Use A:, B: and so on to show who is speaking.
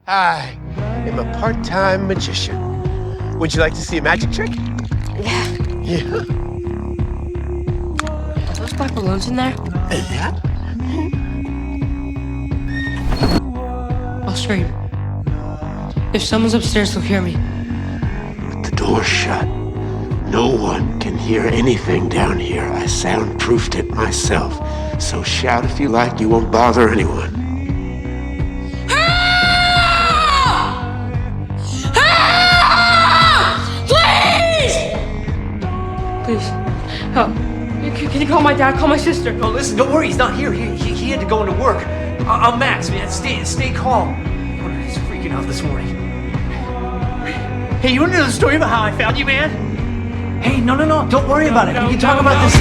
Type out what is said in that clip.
A: I am a part-time magician. Would you like to see a magic trick?
B: Yeah.
A: Yeah.
B: Are those black balloons in there?
A: Yeah.
B: I'll scream. If someone's upstairs, they'll hear me.
C: The door's shut. No one can hear anything down here. I soundproofed it myself. So shout if you like, you won't bother anyone.
B: Please, help. Can you call my dad? Call my sister.
D: No, listen, don't worry, he's not here. He had to go into work. I'm Max, man. Stay calm. He's freaking out this morning. Hey, you wanna know the story about how I found you, man? Hey, no, don't worry about it. We can talk about this.